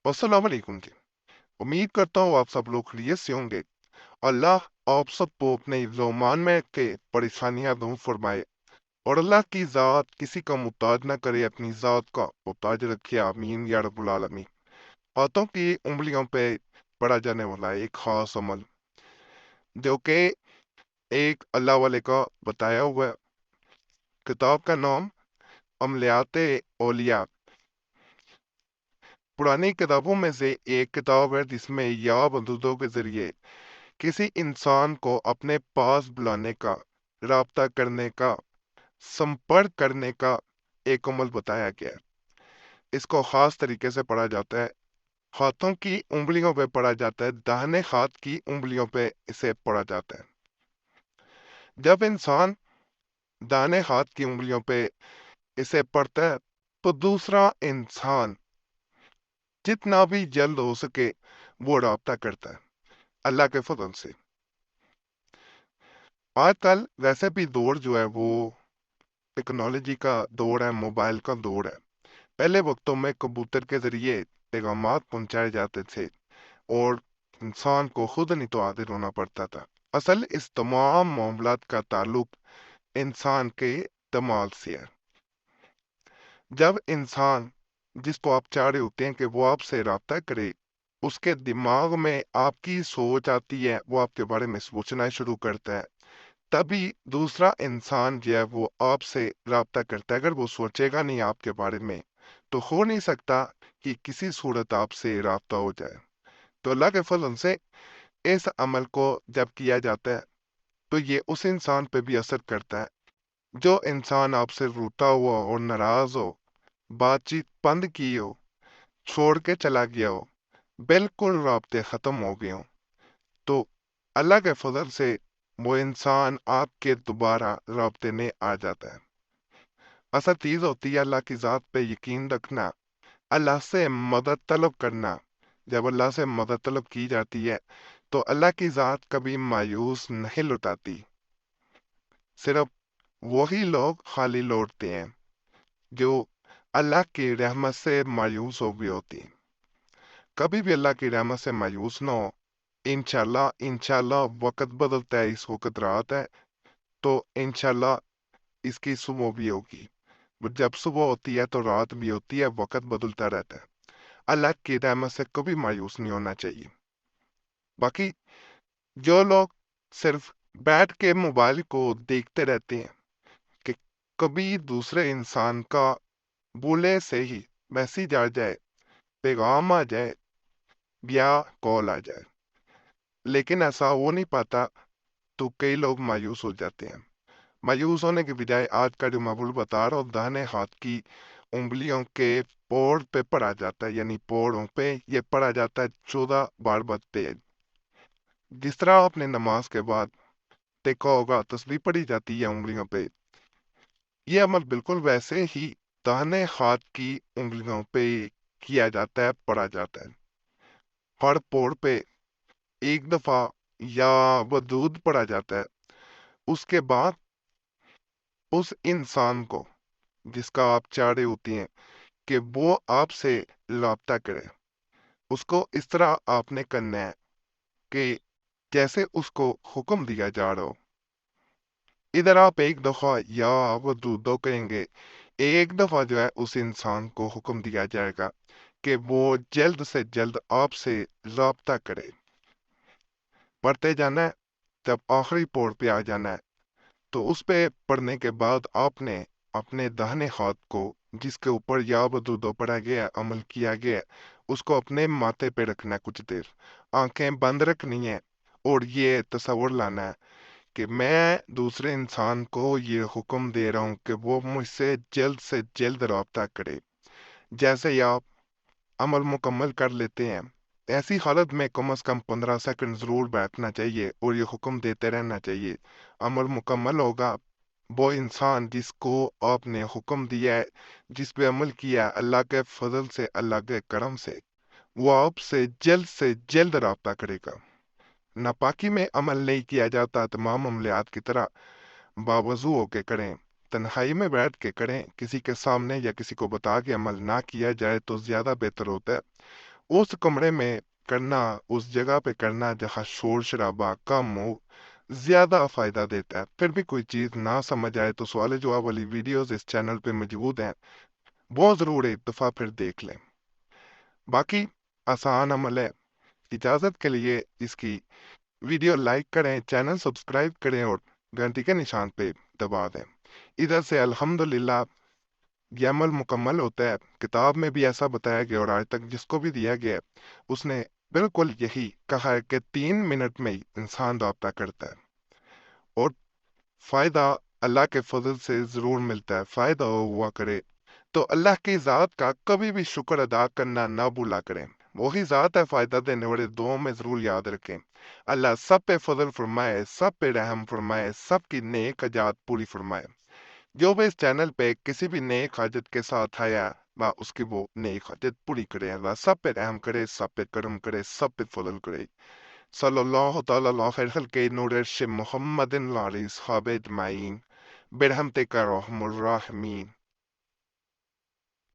अस्सलाम वालेकुम जी। उम्मीद करता हूँ आप सब लोग खैरियत से होंगे। अल्लाह आप सबको अपने ईमान में के परेशानियां दूर फरमाए और अल्लाह की ज़ात किसी का मुताज ना करे, अपनी ज़ात का मुताज रखे। आमीन या रब्बुल आलमीन। हाथों की उंगलियों पे पढ़ा जाने वाला एक खास अमल जो कि एक अल्लाह वाले का बताया हुआ है। किताब का नाम अमलियात औलिया। पुरानी किताबों में से एक किताब है जिसमें या बंदूकों के जरिए किसी इंसान को अपने पास बुलाने का, राब्ता करने का, संपर्क करने का एक अमल बताया गया है। इसको खास तरीके से पढ़ा जाता है, हाथों की उंगलियों पे पढ़ा जाता है, दाहिने हाथ की उंगलियों पे इसे पढ़ा जाता है। जब इंसान दाहिने हाथ की उंगलियों पे इसे पढ़ता है तो दूसरा इंसान जितना भी जल्द हो सके वो राब्ता करता है अल्लाह के फजल से। आजकल वैसे भी दौर जो है वो टेक्नोलॉजी का दौर है, मोबाइल का दौर है। पहले वक्तों में कबूतर के जरिए पैगामात पहुंचाए जाते थे और इंसान को खुद नहीं तो हाजिर होना पड़ता था। असल इस तमाम मामलात का ताल्लुक इंसान के दिमाग से है। जब इंसान जिसको आप चाह रहे होते हैं कि वो आपसे राब्ता करे, उसके दिमाग में आपकी सोच आती है, वो आपके बारे में सोचना शुरू करता है, तभी दूसरा इंसान जो है वो आपसे राब्ता करता है। अगर वो सोचेगा नहीं आपके बारे में तो हो नहीं सकता कि किसी सूरत आपसे राब्ता हो जाए। तो अल्लाह के फजल से इस अमल को जब किया जाता है तो ये उस इंसान पे भी असर करता है जो इंसान आपसे रूठा हुआ और नाराज हो, बातचीत बंद की हो, छोड़ के चला गया हो, बिल्कुल राब्ते खत्म हो गए हो। तो अल्लाह के फजल से वो इंसान आपके दोबारा राब्ते में आ जाता है। असल चीज होती है अल्लाह की जात पे यकीन रखना, अल्लाह से मदद तलब करना। जब अल्लाह से मदद तलब की जाती है तो अल्लाह की जात कभी मायूस नहीं लौटाती। सिर्फ वही लोग खाली लौटते हैं जो अल्लाह की रहमत से मायूस हो गई होती। कभी भी अल्लाह की रहमत से मायूस ना हो। इंशाल्लाह इंशाल्लाह वक्त बदलता है, इस वक्त रात है तो इंशाल्लाह इसकी सुबह भी होगी। जब सुबह होती है तो रात भी होती है, वक्त बदलता रहता है। अल्लाह की रहमत से कभी मायूस नहीं होना चाहिए। बाकी जो लोग सिर्फ बैठ के मोबाइल को देखते रहते हैं कि कभी दूसरे इंसान का बोले से ही मैसेज आ जाए, पैगाम आ जाए या कॉल आ जाए, लेकिन ऐसा हो नहीं पाता, तो कई लोग मायूस हो जाते हैं। मायूस होने के बजाय आज का जो मामूल बता रहा हूँ, दाहिने हाथ की उंगलियों के पोर पे पड़ा जाता है, यानी पोरों पे ये पड़ा जाता है 14 बार तेज। जिस तरह आपने नमाज के बाद देखा होगा तस्बीह पड़ी जाती है उंगलियों पे, ये अमल बिल्कुल वैसे ही दाहिने हाथ की उंगलियों पे किया जाता है, पड़ा जाता है। हर पोर पे एक दफा या वदूद पड़ा जाता है। उसके बाद उस इंसान को जिसका आप चाह रहे होती हैं कि वो आपसे राब्ता करे, उसको इस तरह आपने करना है कि जैसे उसको हुक्म दिया जा रहा हो। इधर आप एक दफा या वो दो कहेंगे, एक दफा जो है उस इंसान को हुक्म दिया जाएगा कि वो जल्द से जल्द आपसे राब्ता करे। पढ़ते जाना है, जब आखिरी पोर पे आ जाना है तो उस पे पढ़ने के बाद आपने अपने दाहिने हाथ को जिसके ऊपर या बदूदो पढ़ा गया, अमल किया गया, उसको अपने माथे पे रखना है कुछ देर। आंखें बंद रखनी है और ये तसव्वुर लाना है कि मैं दूसरे इंसान को ये हुक्म दे रहा हूँ कि वो मुझसे जल्द से जल्द राब्ता करे। जैसे ही आप अमल मुकम्मल कर लेते हैं, ऐसी हालत में कम से कम 15 सेकंड जरूर बैठना चाहिए और ये हुक्म देते रहना चाहिए। अमल मुकम्मल होगा, वो इंसान जिसको आपने हुक्म दिया है, जिस पे अमल किया है, अल्लाह के फजल से, अल्लाह के करम से वो आपसे से जल्द राब्ता करेगा। नापाकी में अमल नहीं किया जाता, तमाम अमलियात की तरह बावजू होके करें, तन्हाई में बैठ के करें, किसी के सामने या किसी को बता के अमल ना किया जाए तो ज्यादा बेहतर होता है। اس کمرے میں کرنا، اس جگہ پہ کرنا جہاں شور شرابہ کم ہو، زیادہ فائدہ دیتا ہے۔ پھر بھی کوئی چیز نہ سمجھ آئے تو سوال جواب والی ویڈیوز اس چینل پہ موجود ہیں، وہ ضرور ایک دفعہ پھر دیکھ لیں۔ باقی آسان عمل ہے، اجازت کے لیے اس کی ویڈیو لائک کریں، چینل سبسکرائب کریں اور گھنٹی کے نشان پہ دبا دیں۔ ادھر سے الحمدللہ یہ عمل مکمل ہوتا ہے۔ کتاب میں بھی ایسا بتایا گیا اور آج تک جس کو بھی دیا گیا ہے اس نے بالکل یہی کہا ہے کہ 3 منٹ میں ہی انسان رابطہ کرتا ہے اور فائدہ اللہ کے فضل سے ضرور ملتا ہے۔ فائدہ ہوا کرے تو اللہ کی ذات کا کبھی بھی شکر ادا کرنا نہ بھولا کریں۔ وہی ذات ہے فائدہ دینے والے، دعاؤں میں ضرور یاد رکھیں۔ اللہ سب پہ فضل فرمائے، سب پہ رحم فرمائے، سب کی نیک حاجات پوری فرمائے۔ جو بھی اس چینل پہ کسی بھی نیک حاجت کے ساتھ آیا با اس کی وہ نیک حاجت پوری کرے۔ اللہ سب پہ رحم کرے، سب پہ کرم کرے، سب پہ فضل کرے۔ صلی اللہ تعالی علی خیر خلق نور عرش محمد علیہ صحابہ اجمعین برحمتک یا ارحم الراحمین۔